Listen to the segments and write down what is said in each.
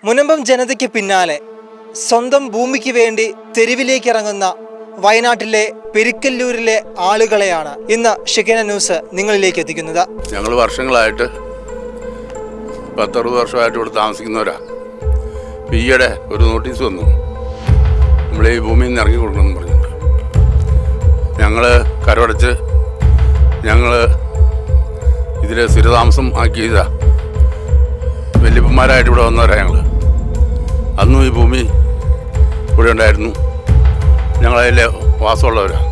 മുനമ്പം ജനതയ്ക്ക് പിന്നാലെ സ്വന്തം ഭൂമിക്ക് വേണ്ടി തെരുവിലേക്ക് ഇറങ്ങുന്ന വയനാട്ടിലെ പെരിക്കല്ലൂരിലെ ആളുകളെയാണ് ഇന്ന് ഷിക്കന ന്യൂസ് നിങ്ങളിലേക്ക് എത്തിക്കുന്നത്. ഞങ്ങൾ വർഷങ്ങളായിട്ട് 10-60 വർഷമായിട്ട് ഇവിടെ താമസിക്കുന്നവരാ. ഈയിടെ ഒരു നോട്ടീസ് വന്നു, നമ്മളെ ഈ ഭൂമിയിൽ നിന്ന് ഇറങ്ങി കൊടുക്കണമെന്ന് പറഞ്ഞിട്ട്. ഞങ്ങൾ കരമടച്ച് ഞങ്ങൾ ഇതിൽ സ്ഥിരതാമസം ആക്കിയതാ. വല്യപ്പന്മാരായിട്ട് ഇവിടെ വന്നവരാ ഞങ്ങൾ. അന്നും ഈ ഭൂമി ഇവിടെ ഉണ്ടായിരുന്നു, ഞങ്ങളതിലെ വാസമുള്ളവരാണ്.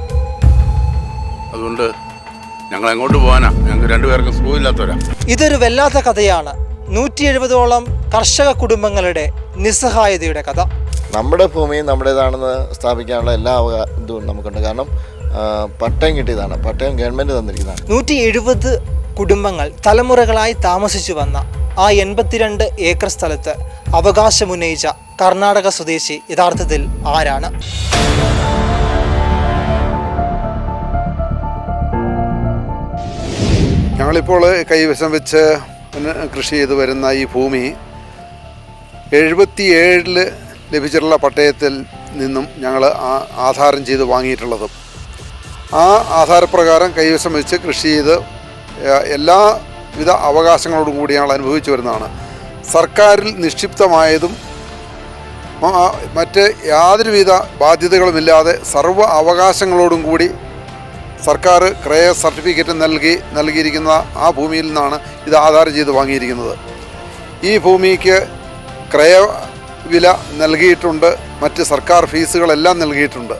അതുകൊണ്ട് ഞങ്ങൾ എങ്ങോട്ട് പോകാനാ? ഞങ്ങൾക്ക് രണ്ടുപേർക്കും സുഖമില്ലാത്തവരാ. ഇതൊരു വല്ലാത്ത കഥയാണ്. 170ഓളം കർഷക കുടുംബങ്ങളുടെ നിസ്സഹായതയുടെ കഥ. നമ്മുടെ ഭൂമി നമ്മുടേതാണെന്ന് സ്ഥാപിക്കാനുള്ള എല്ലാ ഇതും നമുക്കുണ്ട്. കാരണം പട്ടയം കിട്ടിയതാണ്, പട്ടയം ഗവൺമെൻറ് തന്നിരിക്കുന്നതാണ്. 170 കുടുംബങ്ങൾ തലമുറകളായി താമസിച്ചു വന്ന ആ 82 ഏക്കർ സ്ഥലത്ത് അവകാശമുന്നയിച്ച കർണാടക സ്വദേശി യഥാർത്ഥത്തിൽ ആരാണ്? ഞങ്ങളിപ്പോൾ കൈവശം വെച്ച് കൃഷി ചെയ്ത് വരുന്ന ഈ ഭൂമി 77 ലഭിച്ചിട്ടുള്ള പട്ടയത്തിൽ നിന്നും ഞങ്ങൾ ആധാരം ചെയ്ത് വാങ്ങിയിട്ടുള്ളതും ആ ആധാരപ്രകാരം കൈവശം വെച്ച് കൃഷി ചെയ്ത് എല്ലാവിധ അവകാശങ്ങളോടും കൂടി ഞങ്ങൾ അനുഭവിച്ചു വരുന്നതാണ്. സർക്കാരിൽ നിക്ഷിപ്തമായതും മറ്റ് യാതൊരുവിധ ബാധ്യതകളുമില്ലാതെ സർവ്വ അവകാശങ്ങളോടും കൂടി സർക്കാർ ക്രയ സർട്ടിഫിക്കറ്റ് നൽകിയിരിക്കുന്ന ആ ഭൂമിയിൽ നിന്നാണ് ഇത് ആധാരം ചെയ്ത് വാങ്ങിയിരിക്കുന്നത്. ഈ ഭൂമിക്ക് ക്രയ വില നൽകിയിട്ടുണ്ട്, മറ്റ് സർക്കാർ ഫീസുകളെല്ലാം നൽകിയിട്ടുണ്ട്.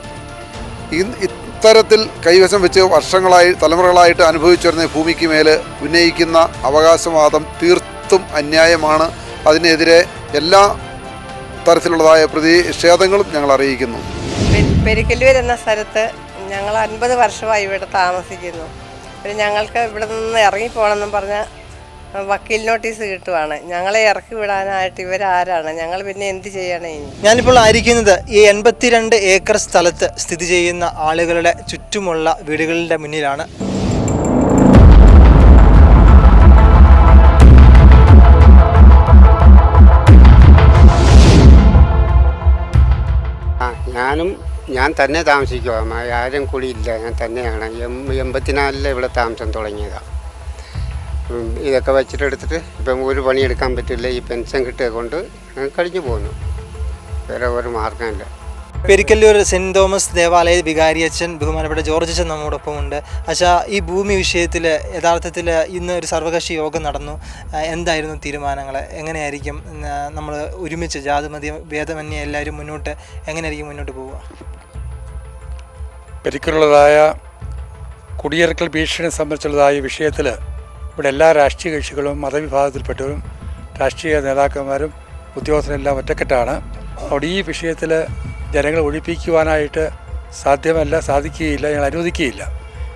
ഇത്തരത്തിൽ കൈവശം വെച്ച് വർഷങ്ങളായി തലമുറകളായിട്ട് അനുഭവിച്ചു വരുന്ന ഭൂമിക്ക് മേൽ ഉന്നയിക്കുന്ന അവകാശവാദം തീർത്തും അന്യായമാണ്. അതിനെതിരെ എല്ലാ തരത്തിലുള്ളതായ പ്രതിഷേധങ്ങളും ഞങ്ങൾ അറിയിക്കുന്നു. പെരിക്കല്ലൂർ എന്ന സ്ഥലത്ത് ഞങ്ങൾ 50 വർഷമായി ഇവിടെ താമസിക്കുന്നു. പിന്നെ ഞങ്ങൾക്ക് ഇവിടെ നിന്ന് ഇറങ്ങിപ്പോകണമെന്നും പറഞ്ഞ വക്കീൽ നോട്ടീസ് കിട്ടുവാണ്. ഞങ്ങളെ ഇറക്കി വിടാനായിട്ട് ഇവരാരാണ്? ഞങ്ങൾ പിന്നെ എന്ത് ചെയ്യണം ഇനി? ഞാനിപ്പോൾ ആയിരിക്കുന്നത് ഈ 82 ഏക്കർ സ്ഥലത്ത് സ്ഥിതി ചെയ്യുന്ന ആളുകളുടെ ചുറ്റുമുള്ള വീടുകളുടെ മുന്നിലാണ്. ഞാൻ തന്നെ താമസിക്കുക, ആരും കൂടി ഇല്ല. ഞാൻ തന്നെയാണ് 84 ഇവിടെ താമസം തുടങ്ങിയതാണ്. ഇതൊക്കെ വെച്ചിട്ടെടുത്തിട്ട് ഇപ്പം ഒരു പണിയെടുക്കാൻ പറ്റില്ല. ഈ പെൻഷൻ കിട്ടിയത് കൊണ്ട് കഴിഞ്ഞു പോകുന്നു, വേറെ ഒരു മാർഗമില്ല. പെരിക്കല്ലൂർ സെൻറ് തോമസ് ദേവാലയ വികാരിയച്ഛൻ ബഹുമാനപ്പെട്ട ജോർജ് അച്ഛൻ നമ്മോടൊപ്പം ഉണ്ട്. പക്ഷേ ഈ ഭൂമി വിഷയത്തിൽ യഥാർത്ഥത്തിൽ ഇന്ന് ഒരു സർവകക്ഷി യോഗം നടന്നു. എന്തായിരുന്നു തീരുമാനങ്ങൾ? എങ്ങനെയായിരിക്കും നമ്മൾ ഒരുമിച്ച് ജാതിമതി ഭേദമന്യേ എല്ലാവരും എങ്ങനെയായിരിക്കും മുന്നോട്ട് പോവുക? പെരിക്കലുള്ളതായ കുടിയിറക്കൽ ഭീഷണി സംബന്ധിച്ചുള്ളതായ വിഷയത്തിൽ ഇവിടെ എല്ലാ രാഷ്ട്രീയ കക്ഷികളും മതവിഭാഗത്തിൽപ്പെട്ടവരും രാഷ്ട്രീയ നേതാക്കന്മാരും ഉദ്യോഗസ്ഥരെല്ലാം ഒറ്റക്കെട്ടാണ്. അവിടെ ഈ വിഷയത്തിൽ ജനങ്ങളെ ഒഴിപ്പിക്കുവാനായിട്ട് സാധിക്കുകയില്ല, ഞങ്ങൾ അനുവദിക്കുകയില്ല.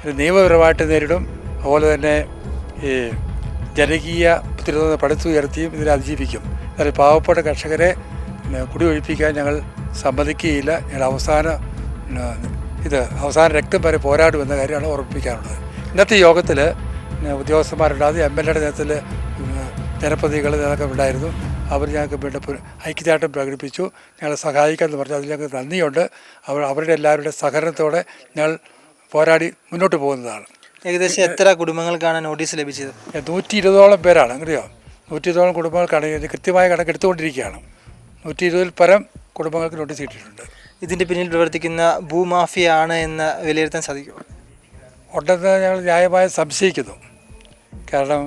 ഇത് നിയമപരമായിട്ട് നേരിടും. അതുപോലെ തന്നെ ഈ ജനകീയ പ്രതിരോധ പടുത്തുയർത്തിയും ഇതിനെ അതിജീവിക്കും. എന്നാൽ പാവപ്പെട്ട കർഷകരെ കുടിയൊഴിപ്പിക്കാൻ ഞങ്ങൾ സമ്മതിക്കുകയില്ല. ഞങ്ങൾ അവസാന രക്തം വരെ പോരാടുമെന്ന കാര്യമാണ് ഓർമ്മിപ്പിക്കാനുള്ളത്. ഇന്നത്തെ യോഗത്തിൽ ഉദ്യോഗസ്ഥന്മാരുണ്ടാകും, MLA നേതൃത്വത്തിൽ ജനപ്രതിനിധികൾ നേതാക്കൾ ഉണ്ടായിരുന്നു. അവർ ഞങ്ങൾക്ക് വേണ്ട ഐക്യദാർഢ്യം പ്രകടിപ്പിച്ചു, ഞങ്ങളെ സഹായിക്കാമെന്ന് പറഞ്ഞു. അതിൽ ഞങ്ങൾക്ക് നന്ദിയുണ്ട്. അവരുടെ എല്ലാവരുടെ സഹകരണത്തോടെ ഞങ്ങൾ പോരാടി മുന്നോട്ട് പോകുന്നതാണ്. ഏകദേശം എത്ര കുടുംബങ്ങൾക്കാണ് നോട്ടീസ് ലഭിച്ചത്? 120ഓളം പേരാണ്. അറിയോ, 120ഓളം കുടുംബങ്ങൾക്കാണ്. ഇത് കൃത്യമായ കണക്കെടുത്തുകൊണ്ടിരിക്കുകയാണ്. 120 പരം കുടുംബങ്ങൾക്ക് നോട്ടീസ് കിട്ടിയിട്ടുണ്ട്. ഇതിൻ്റെ പിന്നിൽ പ്രവർത്തിക്കുന്ന ഭൂമാഫിയാണ് എന്ന് വിലയിരുത്താൻ സാധിക്കുമോ? ഉണ്ടെന്ന് ഞങ്ങൾ ന്യായമായി സംശയിക്കുന്നു. കാരണം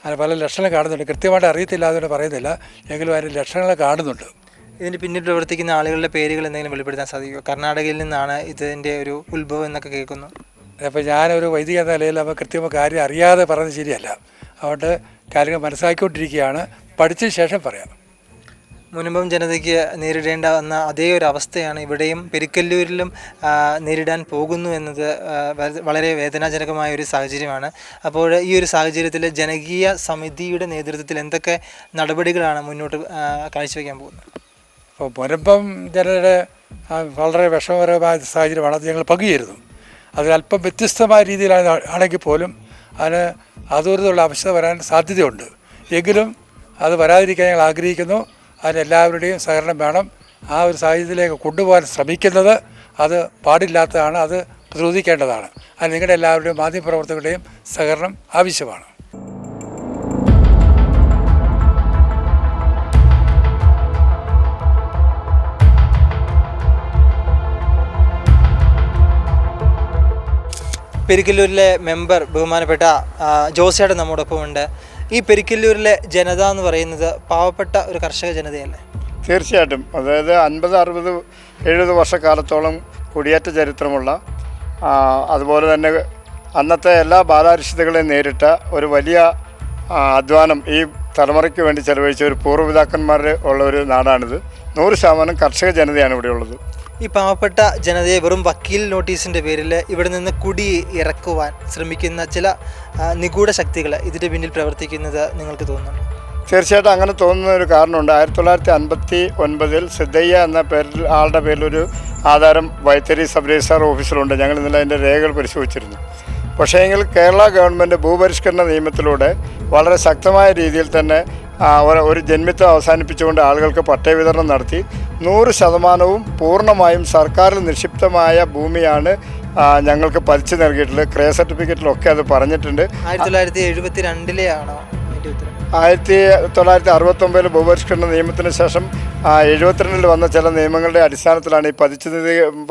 അതിന് പല ലക്ഷണങ്ങൾ കാണുന്നുണ്ട്. കൃത്യമായിട്ട് അറിയത്തില്ല, അതുകൊണ്ട് പറയുന്നില്ല. എങ്കിലും അതിൻ്റെ ലക്ഷണങ്ങൾ കാണുന്നുണ്ട്. ഇതിൻ്റെ പിന്നിൽ പ്രവർത്തിക്കുന്ന ആളുകളുടെ പേരുകൾ എന്തെങ്കിലും വെളിപ്പെടുത്താൻ സാധിക്കുമോ? കർണാടകയിൽ നിന്നാണ് ഇതിൻ്റെ ഒരു ഉത്ഭവം എന്നൊക്കെ കേൾക്കുന്നു. അപ്പോൾ ഞാനൊരു വൈദിക എന്ന നിലയിൽ അപ്പോൾ കൃത്യമായ കാര്യം അറിയാതെ പറയുന്നത് ശരിയല്ല. അതുകൊണ്ട് കാര്യങ്ങൾ മനസ്സിലാക്കിക്കൊണ്ടിരിക്കുകയാണ്. പഠിച്ചതിന് ശേഷം പറയാം. മുനമ്പം ജനതയ്ക്ക് നേരിടേണ്ട വന്ന അതേ ഒരു അവസ്ഥയാണ് ഇവിടെയും പെരിക്കല്ലൂരിലും നേരിടാൻ പോകുന്നു എന്നത് വളരെ വേദനാജനകമായ ഒരു സാഹചര്യമാണ്. അപ്പോൾ ഈ ഒരു സാഹചര്യത്തിൽ ജനകീയ സമിതിയുടെ നേതൃത്വത്തിൽ എന്തൊക്കെ നടപടികളാണ് മുന്നോട്ട് കാഴ്ചവെക്കാൻ പോകുന്നത്? അപ്പോൾ മുനമ്പം ജനതയുടെ വളരെ വിഷമകരമായ സാഹചര്യമാണ്. അത് ഞങ്ങൾ പങ്കുചേരുന്നു. അതിലല്പം വ്യത്യസ്തമായ രീതിയിലാണെങ്കിൽ പോലും അതിന് അതുവരെയുള്ള ആവശ്യകത വരാൻ സാധ്യതയുണ്ട്. എങ്കിലും അത് വരാതിരിക്കാൻ ഞങ്ങൾ ആഗ്രഹിക്കുന്നു. അതിനെല്ലാവരുടെയും സഹകരണം വേണം. ആ ഒരു സാഹചര്യത്തിലേക്ക് കൊണ്ടുപോകാൻ ശ്രമിക്കുന്നത് അത് പാടില്ലാത്തതാണ്, അത് പ്രതിരോധിക്കേണ്ടതാണ്. അത് നിങ്ങളുടെ എല്ലാവരുടെയും മാധ്യമപ്രവർത്തകരുടെയും സഹകരണം ആവശ്യമാണ്. പെരിക്കല്ലൂരിലെ മെമ്പർ ബഹുമാനപ്പെട്ട ജോസേട്ടൻ നമ്മോടൊപ്പം ഉണ്ട്. ഈ പെരിക്കല്ലൂരിലെ ജനത എന്ന് പറയുന്നത് പാവപ്പെട്ട ഒരു കർഷക ജനതയല്ലേ? തീർച്ചയായിട്ടും. അതായത് 50, 60, 70 വർഷക്കാലത്തോളം കുടിയേറ്റ ചരിത്രമുള്ള, അതുപോലെ തന്നെ അന്നത്തെ എല്ലാ ബാലാരിഷ്ടതകളെയും നേരിട്ട ഒരു വലിയ അധ്വാനം ഈ തലമുറയ്ക്ക് വേണ്ടി ചെലവഴിച്ച ഒരു പൂർവ്വപിതാക്കന്മാർ ഉള്ള ഒരു നാടാണിത്. 100% കർഷക ജനതയാണ് ഇവിടെ ഉള്ളത്. ഈ പാവപ്പെട്ട ജനതയെ വെറും വക്കീൽ നോട്ടീസിൻ്റെ പേരിൽ ഇവിടെ നിന്ന് കുടി ഇറക്കുവാൻ ശ്രമിക്കുന്ന ചില നിഗൂഢ ശക്തികൾ ഇതിൻ്റെ പിന്നിൽ പ്രവർത്തിക്കുന്നത് നിങ്ങൾക്ക് തോന്നുന്നുണ്ടോ? തീർച്ചയായിട്ടും അങ്ങനെ തോന്നുന്ന ഒരു കാരണമുണ്ട്. 1959 സിദ്ധയ്യ എന്ന ആളുടെ പേരിലൊരു ആധാരം വൈത്തരി സബ് രജിസ്ട്രാർ ഓഫീസിലുണ്ട്. ഞങ്ങൾ ഇന്നലെ അതിൻ്റെ രേഖകൾ പരിശോധിച്ചിരുന്നു. പക്ഷേ എങ്കിൽ കേരള ഗവൺമെൻറ് ഭൂപരിഷ്കരണ നിയമത്തിലൂടെ വളരെ ശക്തമായ രീതിയിൽ തന്നെ ഒരു ജന്മിത്വം അവസാനിപ്പിച്ചുകൊണ്ട് ആളുകൾക്ക് പട്ടയ വിതരണം നടത്തി 100% പൂർണ്ണമായും സർക്കാരിൽ നിക്ഷിപ്തമായ ഭൂമിയാണ് ഞങ്ങൾക്ക് പതിച്ചു നൽകിയിട്ടുള്ളത്. ക്രയ സർട്ടിഫിക്കറ്റിലൊക്കെ അത് പറഞ്ഞിട്ടുണ്ട്. 1972 ആണോ? 1969 ഭൂപരിഷ്കരണ നിയമത്തിന് ശേഷം 72 വന്ന ചില നിയമങ്ങളുടെ അടിസ്ഥാനത്തിലാണ് ഈ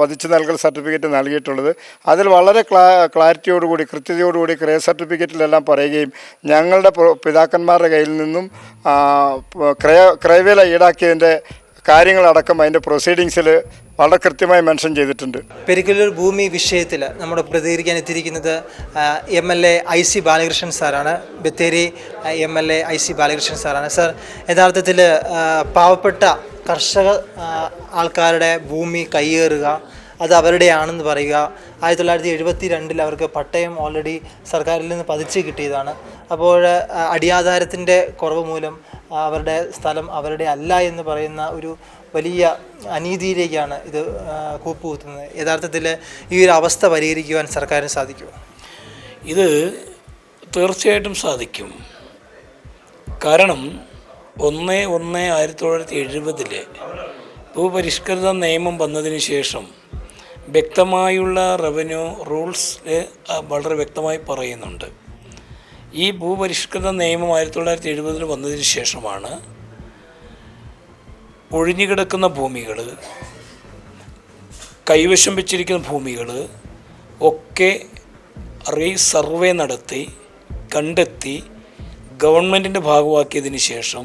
പതിച്ചു നൽകൽ സർട്ടിഫിക്കറ്റ് നൽകിയിട്ടുള്ളത്. അതിൽ വളരെ ക്ലാരിറ്റിയോടുകൂടി, കൃത്യതയോടുകൂടി ക്രയ സർട്ടിഫിക്കറ്റിലെല്ലാം പറയുകയും ഞങ്ങളുടെ പിതാക്കന്മാരുടെ കയ്യിൽ നിന്നും ക്രയവില ഈടാക്കിയതിൻ്റെ കാര്യങ്ങളടക്കം അതിൻ്റെ പ്രൊസീഡിങ്സിൽ വളരെ കൃത്യമായി മെൻഷൻ ചെയ്തിട്ടുണ്ട്. പെരിക്കല്ലൂർ ഭൂമി വിഷയത്തിൽ നമ്മുടെ പ്രതികരിക്കാൻ എത്തിയിരിക്കുന്നത് MLA IC ബാലകൃഷ്ണൻ സാറാണ്. ബത്തേരി MLA IC ബാലകൃഷ്ണൻ സാറാണ്. സാർ, യഥാർത്ഥത്തിൽ പാവപ്പെട്ട കർഷക ആൾക്കാരുടെ ഭൂമി കയ്യേറുക, അത് അവരുടെയാണെന്ന് പറയുക, 1972 അവർക്ക് പട്ടയം ഓൾറെഡി സർക്കാരിൽ നിന്ന് പതിച്ച് കിട്ടിയതാണ്. അപ്പോൾ അടിയാധാരത്തിൻ്റെ കുറവ് മൂലം അവരുടെ സ്ഥലം അവരുടെ അല്ല എന്ന് പറയുന്ന ഒരു വലിയ അനീതിയിലേക്കാണ് ഇത് കൂപ്പുകുത്തുന്നത്. യഥാർത്ഥത്തിൽ ഈ ഒരു അവസ്ഥ പരിഹരിക്കുവാൻ സർക്കാരിന് സാധിക്കുമോ? ഇത് തീർച്ചയായിട്ടും സാധിക്കും. കാരണം 1/1/1970 ഭൂപരിഷ്കൃത നിയമം വന്നതിന് ശേഷം വ്യക്തമായുള്ള റവന്യൂ റൂൾസ് വളരെ വ്യക്തമായി പറയുന്നുണ്ട്. ഈ ഭൂപരിഷ്കൃത നിയമം 1970 വന്നതിന് ശേഷമാണ് ഒഴിഞ്ഞുകിടക്കുന്ന ഭൂമികൾ, കൈവശം വെച്ചിരിക്കുന്ന ഭൂമികൾ ഒക്കെ സർവേ നടത്തി കണ്ടെത്തി ഗവൺമെൻറ്റിൻ്റെ ഭാഗമാക്കിയതിന് ശേഷം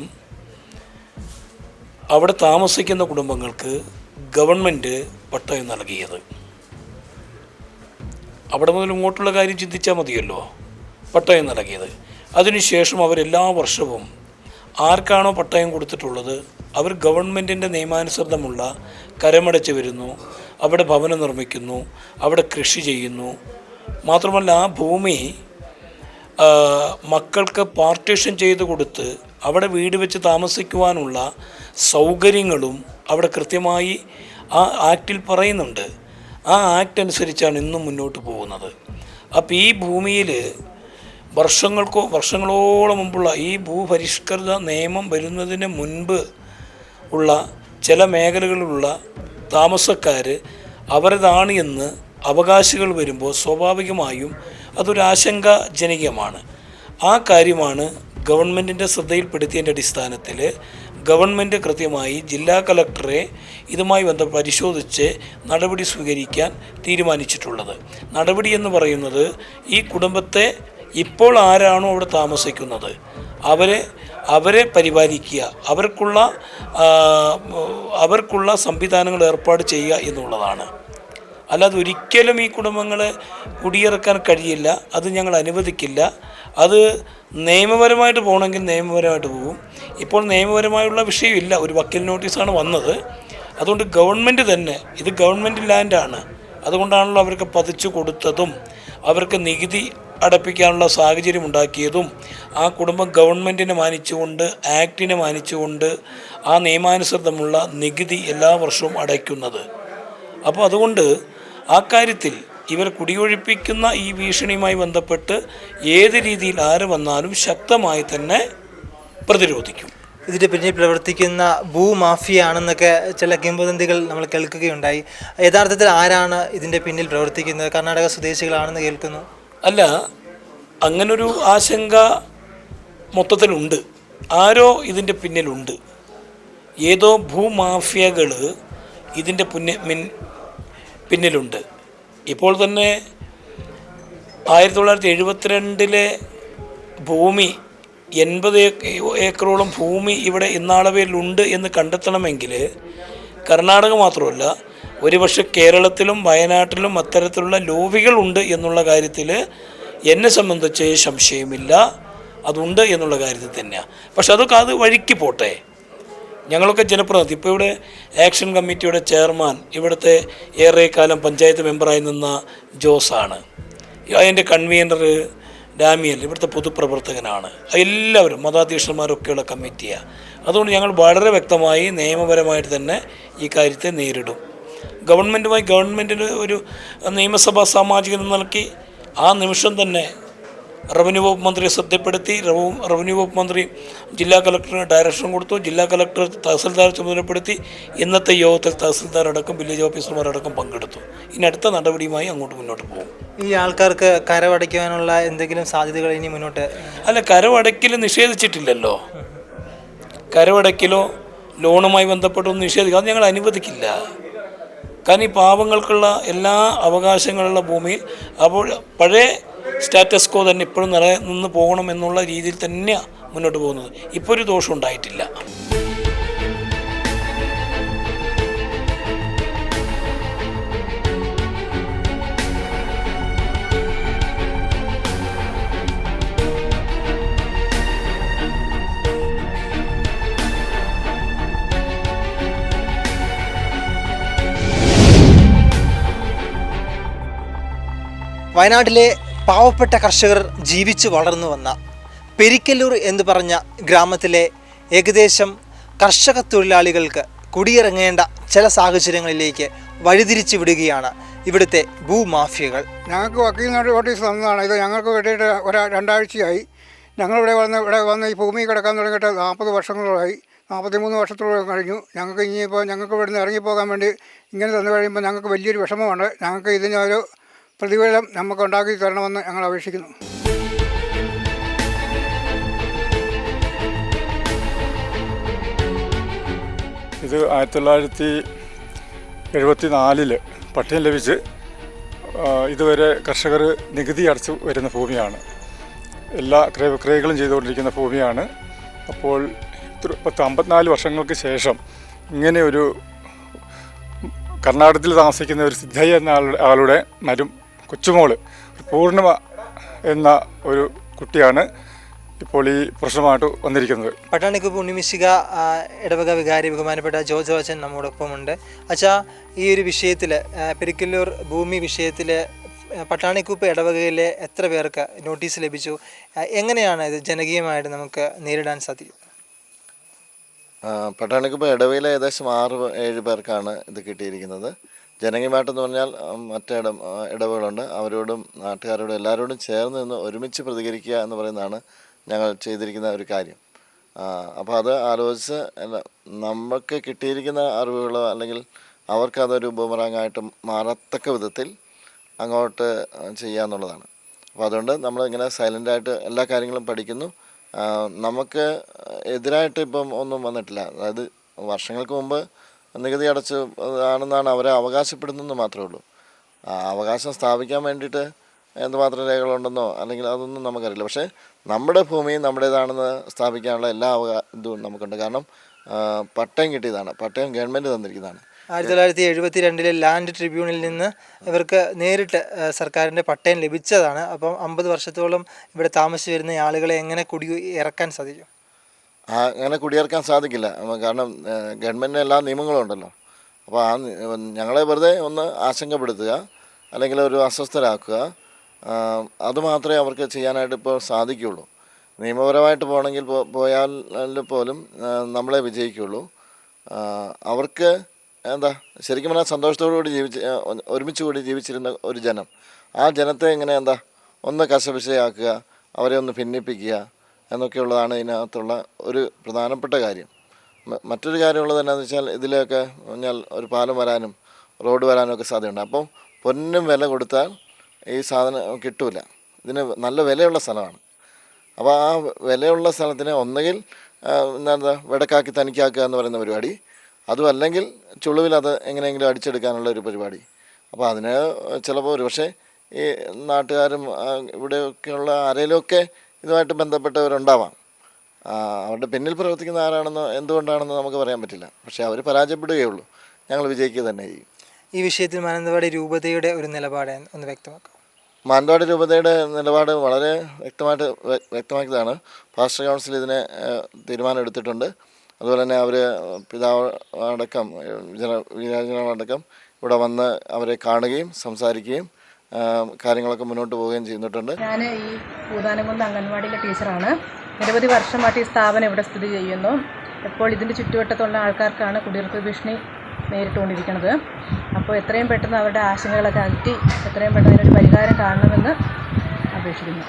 അവിടെ താമസിക്കുന്ന കുടുംബങ്ങൾക്ക് ഗവൺമെൻറ് പട്ടയം നൽകിയത്. അവിടെ മുതൽ ഇങ്ങോട്ടുള്ള കാര്യം ചിന്തിച്ചാൽ മതിയല്ലോ. പട്ടയം നൽകിയത്. അതിനുശേഷം അവരെല്ലാ വർഷവും ആർക്കാണോ പട്ടയം കൊടുത്തിട്ടുള്ളത് അവർ ഗവൺമെൻറ്റിൻ്റെ നിയമാനുസൃതമുള്ള കരമടച്ച് വരുന്നു, അവിടെ ഭവനം നിർമ്മിക്കുന്നു, അവിടെ കൃഷി ചെയ്യുന്നു. മാത്രമല്ല ആ ഭൂമി മക്കൾക്ക് പാർട്ടീഷൻ ചെയ്ത് കൊടുത്ത് അവിടെ വീട് വെച്ച് താമസിക്കുവാനുള്ള സൗകര്യങ്ങളും അവിടെ കൃത്യമായി ആ ആക്റ്റിൽ പറയുന്നുണ്ട്. ആ ആക്ട് അനുസരിച്ചാണ് ഇന്നും മുന്നോട്ട് പോകുന്നത്. അപ്പോൾ ഈ ഭൂമിയിൽ വർഷങ്ങളോളം മുമ്പുള്ള ഈ ഭൂപരിഷ്കൃത നിയമം വരുന്നതിന് മുൻപ് ഉള്ള ചില മേഖലകളിലുള്ള താമസക്കാർ അവരതാണ് എന്ന് അവകാശികൾ വരുമ്പോൾ സ്വാഭാവികമായും അതൊരു ആശങ്കാജനകമാണ്. ആ കാര്യമാണ് ഗവൺമെൻറ്റിൻ്റെ ശ്രദ്ധയിൽപ്പെടുത്തിയതിൻ്റെ അടിസ്ഥാനത്തിൽ ഗവൺമെൻറ് കൃത്യമായി ജില്ലാ കളക്ടറെ ഇതുമായി പരിശോധിച്ച് നടപടി സ്വീകരിക്കാൻ തീരുമാനിച്ചിട്ടുള്ളത്. നടപടി എന്ന് പറയുന്നത് ഈ കുടുംബത്തെ ഇപ്പോൾ ആരാണോ അവിടെ താമസിക്കുന്നത് അവരെ പരിപാലിക്കുക, അവർക്കുള്ള സംവിധാനങ്ങൾ ഏർപ്പാട് ചെയ്യുക എന്നുള്ളതാണ്. അല്ലാതെ ഒരിക്കലും ഈ കുടുംബങ്ങളെ കുടിയിറക്കാൻ കഴിയില്ല, അത് ഞങ്ങൾ അനുവദിക്കില്ല. അത് നിയമപരമായിട്ട് പോകണമെങ്കിൽ നിയമപരമായിട്ട് പോകും. ഇപ്പോൾ നിയമപരമായുള്ള വിഷയമില്ല, ഒരു വക്കീൽ നോട്ടീസാണ് വന്നത്. അതുകൊണ്ട് ഗവൺമെൻറ് തന്നെ, ഇത് ഗവൺമെൻറ് ലാൻഡാണ്, അതുകൊണ്ടാണല്ലോ അവർക്ക് പതിച്ചു കൊടുത്തതും അവർക്ക് നികുതി അടപ്പിക്കാനുള്ള സാഹചര്യം ഉണ്ടാക്കിയതും ആ കുടുംബം ഗവൺമെൻറ്റിനെ മാനിച്ചുകൊണ്ട്, ആക്ടിനെ മാനിച്ചുകൊണ്ട് ആ നിയമാനുസൃതമുള്ള നികുതി എല്ലാ വർഷവും അടയ്ക്കുന്നത്. അപ്പോൾ അതുകൊണ്ട് ആ കാര്യത്തിൽ ഇവർ കുടിയൊഴിപ്പിക്കുന്ന ഈ ഭീഷണിയുമായി ബന്ധപ്പെട്ട് ഏത് രീതിയിൽ ആര് വന്നാലും ശക്തമായി തന്നെ പ്രതിരോധിക്കും. ഇതിൻ്റെ പിന്നിൽ പ്രവർത്തിക്കുന്ന ഭൂമാഫിയ ആണെന്നൊക്കെ ചില കിംവദന്തികൾ നമ്മൾ കേൾക്കുകയുണ്ടായി. യഥാർത്ഥത്തിൽ ആരാണ് ഇതിൻ്റെ പിന്നിൽ പ്രവർത്തിക്കുന്നത്? കർണാടക സ്വദേശികളാണെന്ന് കേൾക്കുന്നു. അല്ല, അങ്ങനൊരു ആശങ്ക മൊത്തത്തിലുണ്ട്. ആരോ ഇതിൻ്റെ പിന്നിലുണ്ട്. ഏതോ ഭൂമാഫിയകൾ ഇതിൻ്റെ പിന്നിലുണ്ട്. ഇപ്പോൾ തന്നെ 1972 ഭൂമി 80 ഏക്കറോളം ഭൂമി ഇവിടെ ഇന്നാളവയിലുണ്ട് എന്ന് കണ്ടെത്തണമെങ്കിൽ കർണാടക മാത്രമല്ല, ഒരുപക്ഷെ കേരളത്തിലും വയനാട്ടിലും അത്തരത്തിലുള്ള ലോബികളുണ്ട് എന്നുള്ള കാര്യത്തിൽ എന്നെ സംബന്ധിച്ച് സംശയമില്ല. അതുണ്ട് എന്നുള്ള കാര്യത്തിൽ തന്നെയാണ്. പക്ഷെ അതൊക്കെ അത് വഴിക്ക് പോട്ടെ. ഞങ്ങളൊക്കെ ജനപ്രതിനിധി, ഇപ്പോൾ ഇവിടെ ആക്ഷൻ കമ്മിറ്റിയുടെ ചെയർമാൻ ഇവിടുത്തെ ഏറെക്കാലം പഞ്ചായത്ത് മെമ്പറായി നിന്ന ജോസാണ്. അതിൻ്റെ കൺവീനർ ഡാമിയൽ ഇവിടുത്തെ പൊതുപ്രവർത്തകനാണ്. എല്ലാവരും മതാധ്യക്ഷന്മാരൊക്കെയുള്ള കമ്മിറ്റിയാണ്. അതുകൊണ്ട് ഞങ്ങൾ വളരെ വ്യക്തമായി നിയമപരമായിട്ട് തന്നെ ഈ കാര്യത്തെ നേരിടും. ഗവൺമെൻറ്റിന് ഒരു നിയമസഭാ സാമാജികൻ നൽകി ആ നിമിഷം തന്നെ റവന്യൂ വകുപ്പ് മന്ത്രിയെ ശ്രദ്ധപ്പെടുത്തി. റവന്യൂ വകുപ്പ് മന്ത്രി ജില്ലാ കളക്ടറിന് ഡയറക്ഷൻ കൊടുത്തു. ജില്ലാ കളക്ടർ തഹസിൽദാർ ചുമതലപ്പെടുത്തി. ഇന്നത്തെ യോഗത്തിൽ തഹസിൽദാരടക്കം വില്ലേജ് ഓഫീസർമാരടക്കം പങ്കെടുത്തു. ഇനി അടുത്ത നടപടിയുമായി അങ്ങോട്ട് മുന്നോട്ട് പോകും. ഈ ആൾക്കാർക്ക് കരമടയ്ക്കാനുള്ള എന്തെങ്കിലും സാധ്യതകൾ ഇനി മുന്നോട്ട്? അല്ല, കരമടയ്ക്കൽ നിഷേധിച്ചിട്ടില്ലല്ലോ. കരമടയ്ക്കലോ ലോണുമായി ബന്ധപ്പെട്ടൊന്നും നിഷേധിക്കുക അത് ഞങ്ങൾ അനുവദിക്കില്ല. കാരണം ഈ പാവങ്ങൾക്കുള്ള എല്ലാ അവകാശങ്ങളുള്ള ഭൂമിയിൽ അപ്പോൾ പഴയ സ്റ്റാറ്റസ് കോ തന്നെ ഇപ്പോഴും നിലനിന്ന് പോകണം എന്നുള്ള രീതിയിൽ തന്നെയാണ് മുന്നോട്ട് പോകുന്നത്. ഇപ്പോൾ ഒരു ദോഷം ഉണ്ടായിട്ടില്ല. വയനാട്ടിലെ പാവപ്പെട്ട കർഷകർ ജീവിച്ചു വളർന്നു വന്ന പെരിക്കല്ലൂർ എന്ന് പറഞ്ഞ ഗ്രാമത്തിലെ ഏകദേശം കർഷക തൊഴിലാളികൾക്ക് കുടിയിറങ്ങേണ്ട ചില സാഹചര്യങ്ങളിലേക്ക് വഴിതിരിച്ചു വിടുകയാണ് ഇവിടുത്തെ ഭൂമാഫിയകൾ. ഞങ്ങൾക്ക് വക്കീൽ നോട്ടീസ് തന്നതാണ്. ഇത് ഞങ്ങൾക്ക് വേണ്ടിയിട്ട് രണ്ടാഴ്ചയായി ഞങ്ങളിവിടെ വന്ന് ഈ ഭൂമി കിടക്കാൻ തുടങ്ങിയിട്ട് 40 വർഷങ്ങളായി. 43 വർഷത്തോളം കഴിഞ്ഞു. ഞങ്ങൾക്ക് ഇനിയിപ്പോൾ ഞങ്ങൾക്ക് ഇവിടുന്ന് ഇറങ്ങിപ്പോകാൻ വേണ്ടി ഇങ്ങനെ തന്നു കഴിയുമ്പോൾ ഞങ്ങൾക്ക് വലിയൊരു വിഷമമാണ്. ഞങ്ങൾക്ക് ഇതിനൊരു പ്രതിഫലം നമുക്ക് ഉണ്ടാക്കി തരണമെന്ന് ഞങ്ങൾ അപേക്ഷിക്കുന്നു. ഇത് 1974 പട്ടയം ലഭിച്ച് ഇതുവരെ കർഷകർ നികുതി അടച്ചു വരുന്ന ഭൂമിയാണ്. എല്ലാ ക്രയവിക്രയങ്ങളും ചെയ്തുകൊണ്ടിരിക്കുന്ന ഭൂമിയാണ്. അപ്പോൾ 54 വർഷങ്ങൾക്ക് ശേഷം ഇങ്ങനെ ഒരു കർണാടകത്തിൽ താമസിക്കുന്ന ഒരു സിദ്ധയ്യ എന്ന ആളുടെ കൊച്ചുമോള് പൂർണിമ എന്ന ഒരു കുട്ടിയാണ് ഇപ്പോൾ ഈ പ്രശ്നമായിട്ട് വന്നിരിക്കുന്നത്. പട്ടാണിക്കുപ്പ് ഉണ്ണിമിശിക ഇടവക വികാരി ബഹുമാനപ്പെട്ട ജോജോ അച്ഛൻ നമ്മോടൊപ്പമുണ്ട്. അച്ഛാ, ഈ ഒരു വിഷയത്തിൽ പെരിക്കല്ലൂർ ഭൂമി വിഷയത്തിൽ പട്ടാണിക്കുപ്പ് ഇടവകയിലെ എത്ര പേർക്ക് നോട്ടീസ് ലഭിച്ചു? എങ്ങനെയാണ് ഇത് ജനകീയമായിട്ട് നമുക്ക് നേരിടാൻ സാധിക്കും? പട്ടാണിക്കുപ്പ് ഇടവകയിലെ ഏകദേശം 6-7 പേർക്കാണ് ഇത് കിട്ടിയിരിക്കുന്നത്. ജനകീയമായിട്ടെന്ന് പറഞ്ഞാൽ മറ്റേ ഇടവകളുണ്ട്, അവരോടും നാട്ടുകാരോടും എല്ലാവരോടും ചേർന്ന് നിന്ന് ഒരുമിച്ച് പ്രതികരിക്കുക എന്ന് പറയുന്നതാണ് ഞങ്ങൾ ചെയ്തിരിക്കുന്ന ഒരു കാര്യം. അപ്പോൾ അത് ആലോചിച്ച് നമുക്ക് കിട്ടിയിരിക്കുന്ന അറിവുകളോ അല്ലെങ്കിൽ അവർക്കതൊരു ബൂമറാങ്ങായിട്ട് മാറത്തക്ക വിധത്തിൽ അങ്ങോട്ട് ചെയ്യുക എന്നുള്ളതാണ്. അപ്പോൾ അതുകൊണ്ട് നമ്മൾ ഇങ്ങനെ സൈലൻ്റായിട്ട് എല്ലാ കാര്യങ്ങളും പഠിക്കുന്നു. നമുക്ക് എതിരായിട്ട് ഇപ്പം ഒന്നും വന്നിട്ടില്ല. അതായത് വർഷങ്ങൾക്ക് മുമ്പ് നികുതി അടച്ച് ആണെന്നാണ് അവരെ അവകാശപ്പെടുന്നതെന്ന് മാത്രമേ ഉള്ളൂ. അവകാശം സ്ഥാപിക്കാൻ വേണ്ടിയിട്ട് എന്തുമാത്രം രേഖകളുണ്ടെന്നോ അല്ലെങ്കിൽ അതൊന്നും നമുക്കറിയില്ല. പക്ഷേ നമ്മുടെ ഭൂമി നമ്മുടേതാണെന്ന് സ്ഥാപിക്കാനുള്ള എല്ലാ ഇതും നമുക്കുണ്ട്. കാരണം പട്ടയം കിട്ടിയതാണ്, പട്ടയം ഗവൺമെൻറ് തന്നിരിക്കുന്നതാണ്. 1972 ലാൻഡ് ട്രിബ്യൂണലിൽ നിന്ന് ഇവർക്ക് നേരിട്ട് സർക്കാരിൻ്റെ പട്ടയം ലഭിച്ചതാണ്. അപ്പം 50 വർഷത്തോളം ഇവിടെ താമസിച്ച് വരുന്ന ആളുകളെ എങ്ങനെ ഇറക്കാൻ സാധിക്കും? അങ്ങനെ കുടിയിറക്കാൻ സാധിക്കില്ല. കാരണം ഗവൺമെൻറ്റിന് എല്ലാ നിയമങ്ങളും ഉണ്ടല്ലോ. അപ്പോൾ ഞങ്ങളെ വെറുതെ ഒന്ന് ആശങ്കപ്പെടുത്തുക അല്ലെങ്കിൽ ഒരു അസ്വസ്ഥരാക്കുക, അതുമാത്രമേ അവർക്ക് ചെയ്യാനായിട്ട് ഇപ്പോൾ സാധിക്കുകയുള്ളൂ. നിയമപരമായിട്ട് പോയാൽ പോലും നമ്മളെ വിജയിക്കുകയുള്ളൂ. അവർക്ക് ശരിക്കും പറഞ്ഞാൽ സന്തോഷത്തോടുകൂടി ഒരുമിച്ച് കൂടി ജീവിച്ചിരുന്ന ഒരു ജനം, ആ ജനത്തെ ഇങ്ങനെ ഒന്ന് കശപിശയാക്കുക, അവരെ ഒന്ന് ഭിന്നിപ്പിക്കുക, എന്നൊക്കെയുള്ളതാണ് ഇതിനകത്തുള്ള ഒരു പ്രധാനപ്പെട്ട കാര്യം. മറ്റൊരു കാര്യമുള്ളത് എന്നാന്ന് വെച്ചാൽ ഇതിലൊക്കെ പറഞ്ഞാൽ ഒരു പാലം വരാനും റോഡ് വരാനും ഒക്കെ സാധ്യതയുണ്ട്. അപ്പം പൊന്നും വില കൊടുത്താൽ ഈ സാധനം കിട്ടൂല. ഇതിന് നല്ല വിലയുള്ള സ്ഥലമാണ്. അപ്പോൾ ആ വിലയുള്ള സ്ഥലത്തിന് ഒന്നുകിൽ എന്താ വെടക്കാക്കി തനിക്കാക്കുക എന്ന് പറയുന്ന പരിപാടി, അതും അല്ലെങ്കിൽ ചുളുവിൽ അത് എങ്ങനെയെങ്കിലും അടിച്ചെടുക്കാനുള്ള ഒരു പരിപാടി. അപ്പോൾ അതിന് ചിലപ്പോൾ ഒരു പക്ഷേ ഈ നാട്ടുകാരും ഇവിടെയൊക്കെയുള്ള ആരെങ്കിലുമൊക്കെ ഇതുമായിട്ട് ബന്ധപ്പെട്ടവരുണ്ടാവാം. അവരുടെ പിന്നിൽ പ്രവർത്തിക്കുന്ന ആരാണെന്നോ എന്തുകൊണ്ടാണെന്നോ നമുക്ക് പറയാൻ പറ്റില്ല. പക്ഷേ അവർ പരാജയപ്പെടുകയുള്ളൂ, ഞങ്ങൾ വിജയിക്കുക തന്നെ ചെയ്യും. ഈ വിഷയത്തിൽ മാനന്തവാടി രൂപതയുടെ ഒരു നിലപാട് ഒന്ന് വ്യക്തമാക്കാം. മാനന്തവാടി രൂപതയുടെ നിലപാട് വളരെ വ്യക്തമാക്കിയതാണ്. പാസ്റ്റർ കൗൺസിൽ ഇതിനെ തീരുമാനം എടുത്തിട്ടുണ്ട്. അതുപോലെ തന്നെ അവർ പിതാവ് അടക്കം വിരാജനടക്കം ഇവിടെ വന്ന് അവരെ കാണുകയും സംസാരിക്കുകയും കാര്യങ്ങളൊക്കെ മുന്നോട്ട് പോവുകയും ചെയ്തിട്ടുണ്ട്. ഞാൻ ഈ പൂതാനംകുന്ന് അംഗൻവാടിയിലെ ടീച്ചറാണ്. നിരവധി വർഷമായിട്ട് ഈ സ്ഥാപനം ഇവിടെ സ്ഥിതി ചെയ്യുന്നു. ഇപ്പോൾ ഇതിൻ്റെ ചുറ്റുവട്ടത്തുള്ള ആൾക്കാർക്കാണ് കുടിയിറപ്പ് ഭീഷണി നേരിട്ടുകൊണ്ടിരിക്കുന്നത്. അപ്പോൾ എത്രയും പെട്ടെന്ന് അവരുടെ ആശങ്കകളൊക്കെ അകറ്റി എത്രയും പെട്ടെന്ന് അതിനൊരു പരിഹാരം കാണണമെന്ന് അപേക്ഷിക്കുന്നു.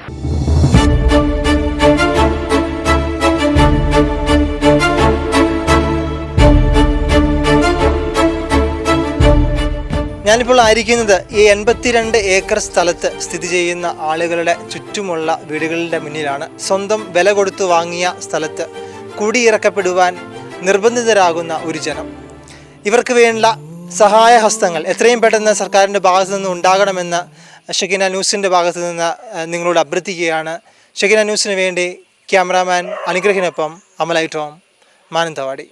ഞാനിപ്പോൾ ആയിരിക്കുന്നത് ഈ 82 ഏക്കർ സ്ഥലത്ത് സ്ഥിതി ചെയ്യുന്ന ആളുകളുടെ ചുറ്റുമുള്ള വീടുകളുടെ മുന്നിലാണ്. സ്വന്തം വില കൊടുത്തു വാങ്ങിയ സ്ഥലത്ത് കുടിയിറക്കപ്പെടുവാൻ നിർബന്ധിതരാകുന്ന ഒരു ജനം. ഇവർക്ക് വേണ്ട സഹായഹസ്തങ്ങൾ എത്രയും പെട്ടെന്ന് സർക്കാരിൻ്റെ ഭാഗത്തു നിന്ന് ഉണ്ടാകണമെന്ന് ഷെക്കിന ന്യൂസിൻ്റെ ഭാഗത്തു നിന്ന് നിങ്ങളോട് അഭ്യർത്ഥിക്കുകയാണ്. ഷെക്കിന ന്യൂസിന് വേണ്ടി ക്യാമറാമാൻ അനുഗ്രഹിനൊപ്പം അമലൈ ടോം, മാനന്തവാടി.